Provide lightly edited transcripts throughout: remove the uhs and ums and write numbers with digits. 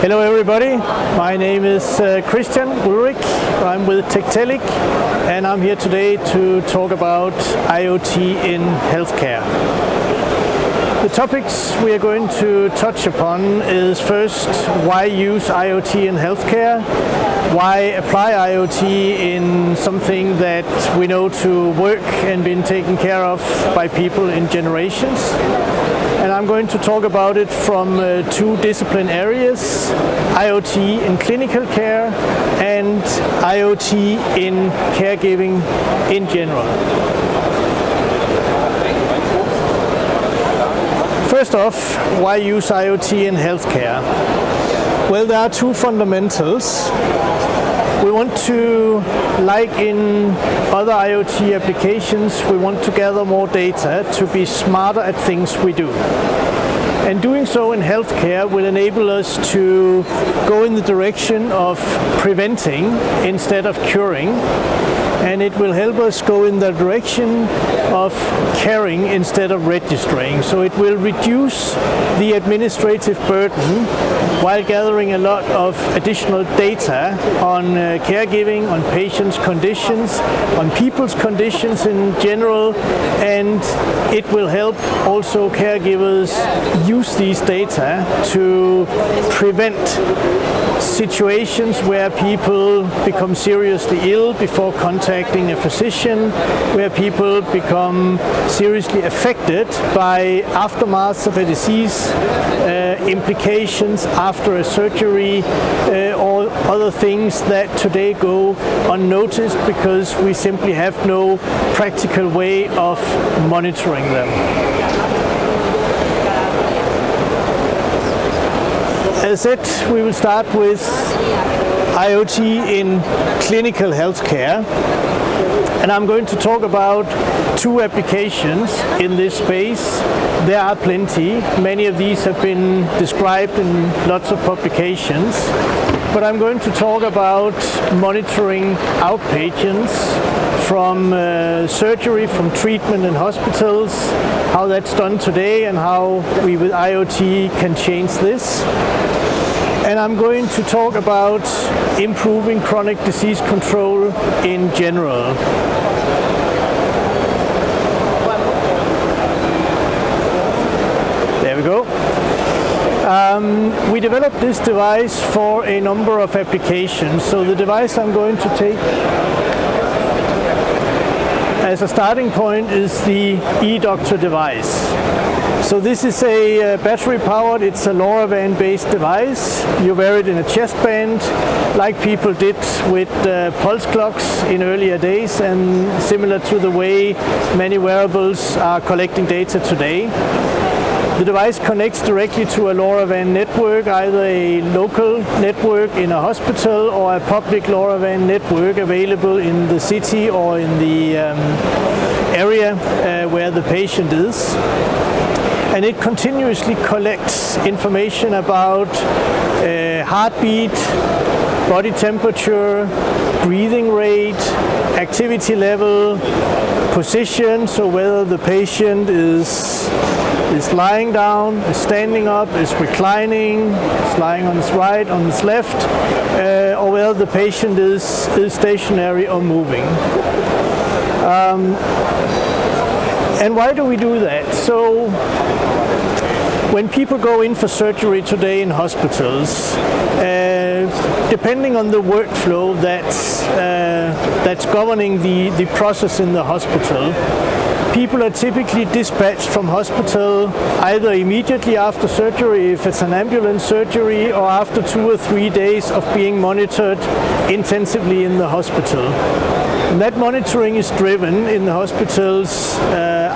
Hello everybody, my name is Christian Ulrik. I'm with TEKTELIC and I'm here today to talk about IoT in healthcare. The topics we are going to touch upon is first, why use IoT in healthcare? Why apply IoT in something that we know to work and been taken care of by people in generations? And I'm going to talk about it from two discipline areas, IoT in clinical care and IoT in caregiving in general. First off, why use IoT in healthcare? Well, there are two fundamentals. We want to, like in other IoT applications, we want to gather more data to be smarter at things we do. And doing so in healthcare will enable us to go in the direction of preventing instead of curing. And it will help us go in the direction of caring instead of registering. So it will reduce the administrative burden while gathering a lot of additional data on caregiving, on patients' conditions, on people's conditions in general, and it will help also caregivers use these data to prevent situations where people become seriously ill before contacting a physician, where people become seriously affected by aftermaths of a disease, implications after a surgery, or other things that today go unnoticed because we simply have no practical way of monitoring them. As said, we will start with IoT in clinical healthcare, and I'm going to talk about two applications in this space. There are plenty. Many of these have been described in lots of publications, but I'm going to talk about monitoring outpatients from surgery, from treatment in hospitals, how that's done today and how we with IoT can change this. And I'm going to talk about improving chronic disease control in general. There we go. We developed this device for a number of applications. So the device I'm going to take as a starting point is the eDoctor device. So this is a battery-powered, it's a LoRaWAN based device. You wear it in a chest band, like people did with pulse clocks in earlier days, and similar to the way many wearables are collecting data today. The device connects directly to a LoRaWAN network, either a local network in a hospital or a public LoRaWAN network available in the city or in the area where the patient is. And it continuously collects information about heartbeat, body temperature, breathing rate, activity level, position, so whether the patient is lying down, is standing up, is reclining, is lying on his right, on his left, or whether the patient is stationary or moving. And why do we do that? So when people go in for surgery today in hospitals, depending on the workflow that's governing the process in the hospital, people are typically dispatched from hospital either immediately after surgery, if it's an ambulance surgery, or after 2 or 3 days of being monitored intensively in the hospital. And that monitoring is driven in the hospital's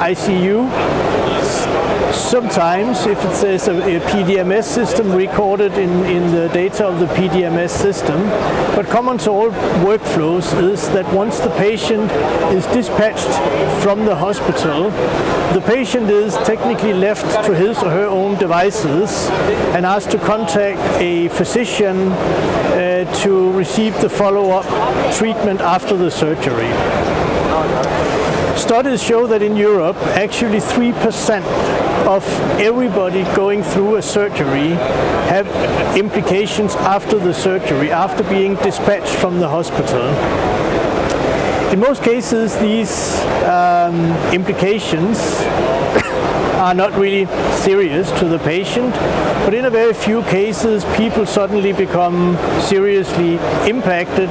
ICU. Sometimes, if it says a PDMS system recorded in the data of the PDMS system, but common to all workflows is that once the patient is dispatched from the hospital, the patient is technically left to his or her own devices and asked to contact a physician to receive the follow-up treatment after the surgery. Studies show that in Europe, actually 3% of everybody going through a surgery have implications after the surgery, after being dispatched from the hospital. In most cases, these implications are not really serious to the patient, but in a very few cases, people suddenly become seriously impacted,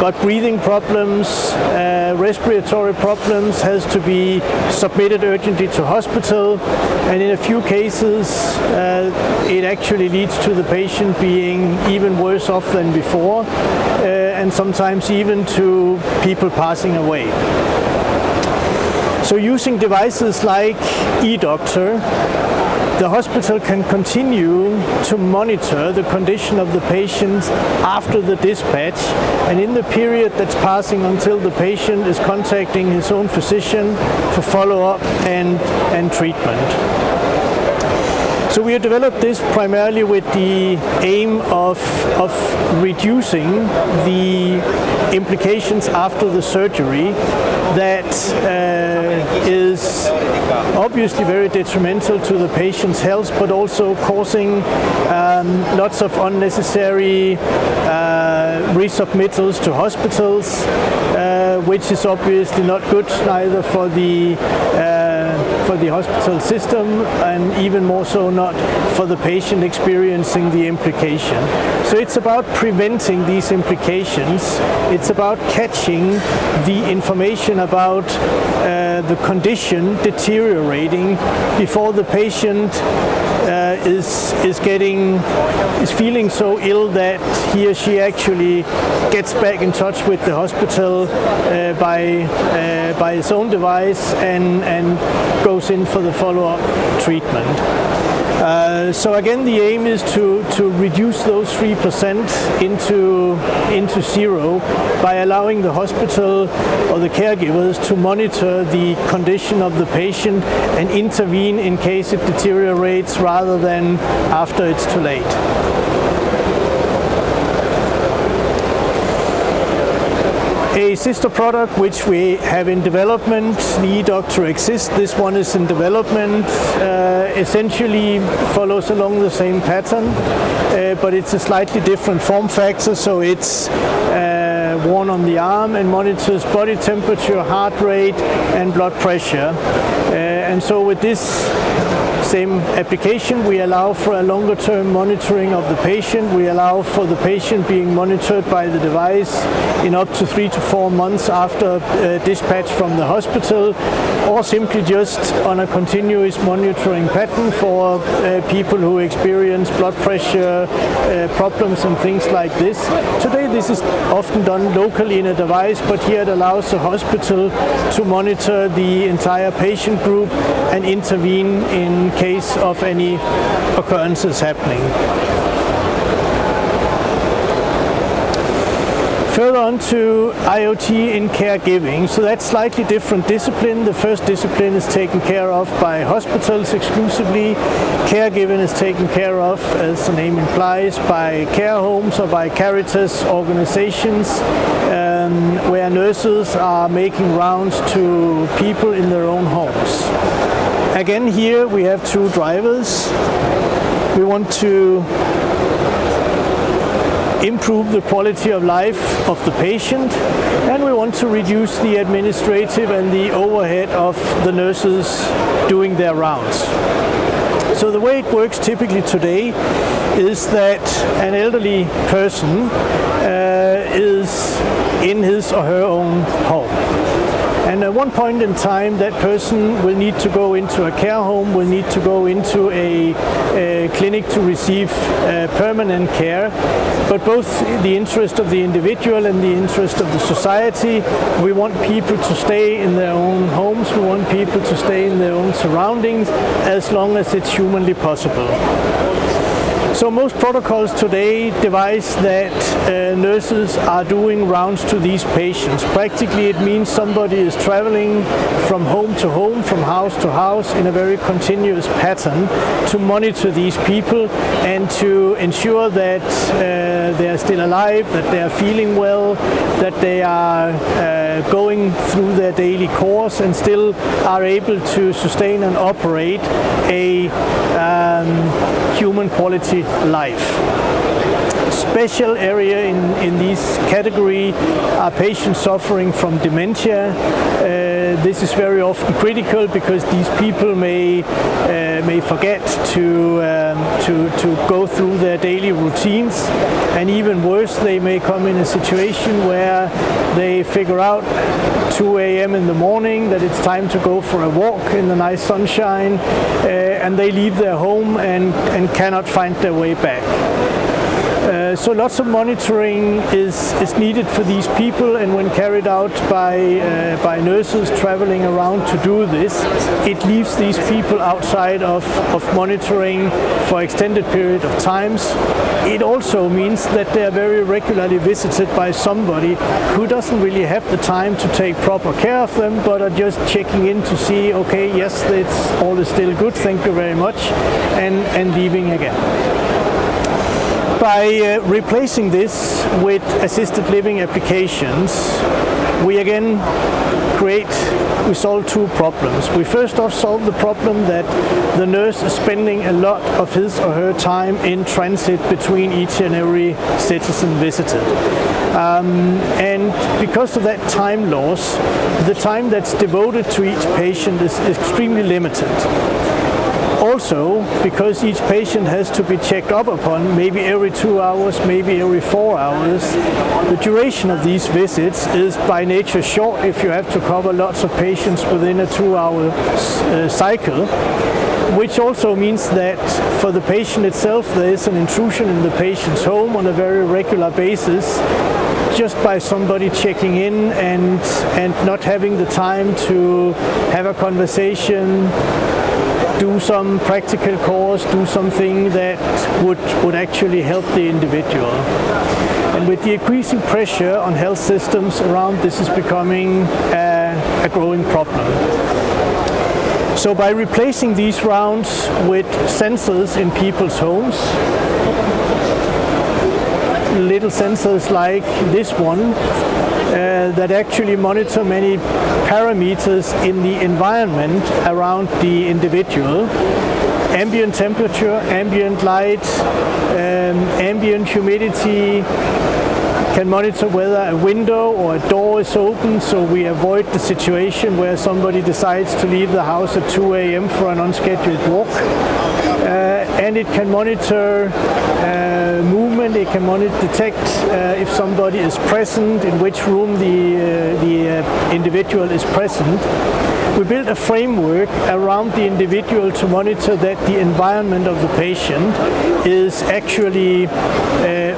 got breathing problems, respiratory problems, has to be submitted urgently to hospital, and in a few cases, it actually leads to the patient being even worse off than before, and sometimes even to people passing away. So using devices like eDoctor, the hospital can continue to monitor the condition of the patient after the dispatch, and in the period that's passing until the patient is contacting his own physician for follow-up and treatment. So we have developed this primarily with the aim of reducing the implications after the surgery that is obviously very detrimental to the patient's health, but also causing lots of unnecessary resubmittals to hospitals, which is obviously not good neither for the hospital system, and even more so not for the patient experiencing the implication. So it's about preventing these implications. It's about catching the information about the condition deteriorating before the patient is feeling so ill that he or she actually gets back in touch with the hospital by his own device and goes in for the follow-up treatment. So again, the aim is to reduce those 3% into zero by allowing the hospital or the caregivers to monitor the condition of the patient and intervene in case it deteriorates rather than after it's too late. A sister product which we have in development, the eDoctor exists. This one is in development. Essentially follows along the same pattern, but it's a slightly different form factor. So it's worn on the arm and monitors body temperature, heart rate, and blood pressure. And so with this same application, we allow for a longer term monitoring of the patient. We allow for the patient being monitored by the device in up to 3 to 4 months after dispatch from the hospital, or simply just on a continuous monitoring pattern for people who experience blood pressure problems and things like this. Today this is often done locally in a device, but here it allows the hospital to monitor the entire patient group and intervene in case of any occurrences happening. Further on to IoT in caregiving. So that's slightly different discipline. The first discipline is taken care of by hospitals exclusively. Caregiving is taken care of, as the name implies, by care homes or by Caritas organizations, where nurses are making rounds to people in their own homes. Again, here we have two drivers. We want to improve the quality of life of the patient, and we want to reduce the administrative and the overhead of the nurses doing their rounds. So the way it works typically today is that an elderly person is in his or her own home. And at one point in time, that person will need to go into a care home, will need to go into a clinic to receive permanent care. But both the interest of the individual and the interest of the society, we want people to stay in their own homes, we want people to stay in their own surroundings as long as it's humanly possible. So most protocols today devise that nurses are doing rounds to these patients. Practically it means somebody is traveling from home to home, from house to house in a very continuous pattern to monitor these people and to ensure that they are still alive, that they are feeling well, that they are going through their daily course and still are able to sustain and operate a human quality life. Special area in this category are patients suffering from dementia. This is very often critical because these people may forget to go through their daily routines, and even worse, they may come in a situation where they figure out 2 a.m. in the morning that it's time to go for a walk in the nice sunshine, and they leave their home and cannot find their way back. So lots of monitoring is needed for these people, and when carried out by nurses traveling around to do this, it leaves these people outside of monitoring for extended period of times. It also means that they are very regularly visited by somebody who doesn't really have the time to take proper care of them, but are just checking in to see, okay, yes, all is still good, thank you very much, and leaving again. By replacing this with assisted living applications, we again we solve two problems. We first off solve the problem that the nurse is spending a lot of his or her time in transit between each and every citizen visited. And because of that time loss, the time that's devoted to each patient is extremely limited. Also, because each patient has to be checked up upon, maybe every 2 hours, maybe every 4 hours, the duration of these visits is by nature short if you have to cover lots of patients within a 2-hour cycle, which also means that for the patient itself there is an intrusion in the patient's home on a very regular basis, just by somebody checking in and not having the time to have a conversation, do some practical course, do something that would actually help the individual. And with the increasing pressure on health systems around, this is becoming a growing problem. So by replacing these rounds with sensors in people's homes, little sensors like this one, that actually monitor many parameters in the environment around the individual. Ambient temperature, ambient light, ambient humidity, can monitor whether a window or a door is open, so we avoid the situation where somebody decides to leave the house at 2 a.m. for an unscheduled walk. And it can monitor movement, it can detect if somebody is present, in which room the individual is present. We built a framework around the individual to monitor that the environment of the patient is actually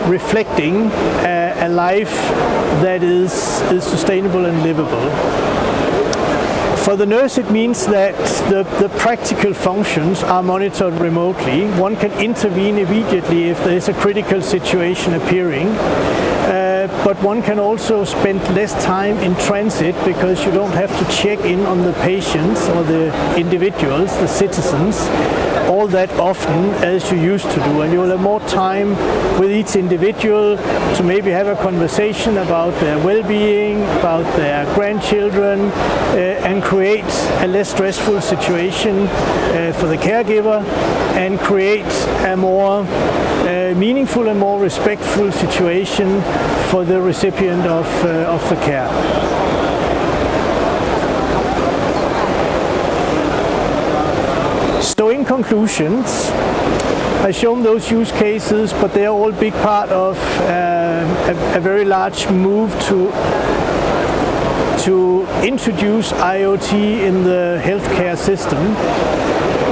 reflecting a life that is sustainable and livable. For the nurse, it means that the practical functions are monitored remotely. One can intervene immediately if there is a critical situation appearing. But one can also spend less time in transit because you don't have to check in on the patients or the individuals, the citizens, all that often as you used to do. And you will have more time with each individual to maybe have a conversation about their well-being, about their grandchildren, and create a less stressful situation for the caregiver, and create a more meaningful and more respectful situation for the recipient of the care. So in conclusions, I've shown those use cases, but they are all big part of a very large move to introduce IoT in the healthcare system.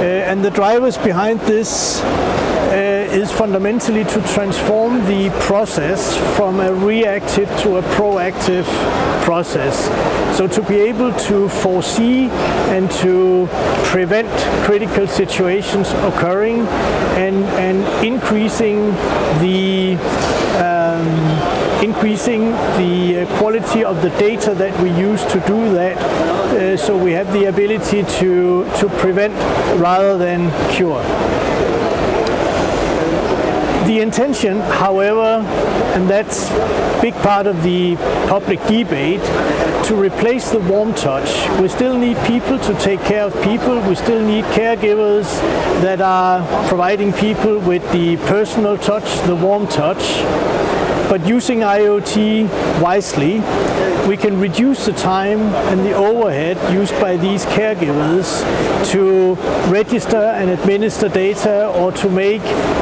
And the drivers behind this is fundamentally to transform the process from a reactive to a proactive process. So to be able to foresee and to prevent critical situations occurring, and increasing the quality of the data that we use to do that, so we have the ability to prevent rather than cure. The intention, however, and that's a big part of the public debate, to replace the warm touch. We still need people to take care of people. We still need caregivers that are providing people with the personal touch, the warm touch. But using IoT wisely, we can reduce the time and the overhead used by these caregivers to register and administer data or to make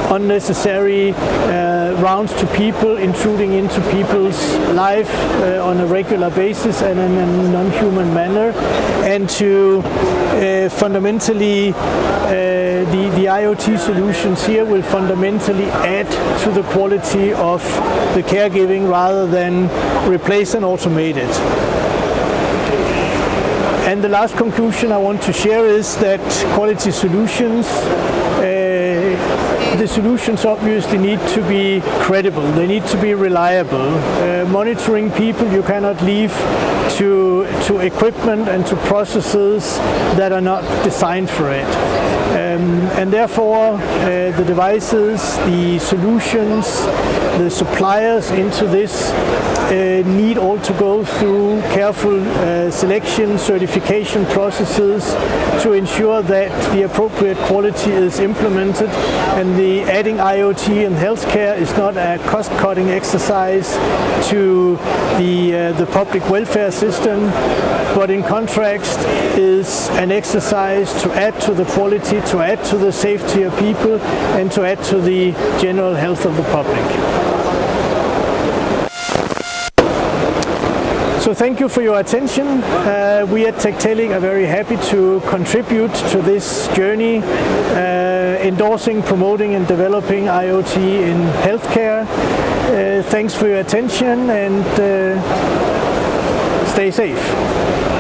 unnecessary rounds to people, intruding into people's life on a regular basis and in a non-human manner, and to fundamentally the IoT solutions here will fundamentally add to the quality of the caregiving rather than replace and automate it. And the last conclusion I want to share is that quality solutions, the solutions obviously need to be credible, they need to be reliable. Monitoring people you cannot leave to equipment and to processes that are not designed for it. And therefore the devices, the solutions, the suppliers into this need all to go through careful selection, certification processes to ensure that the appropriate quality is implemented, and the adding IoT in healthcare is not a cost-cutting exercise to the public welfare system, but in contrast is an exercise to add to the quality, to add to the safety of people, and to add to the general health of the public. So thank you for your attention. We at TEKTELIC are very happy to contribute to this journey, endorsing, promoting and developing IoT in healthcare. Thanks for your attention and stay safe.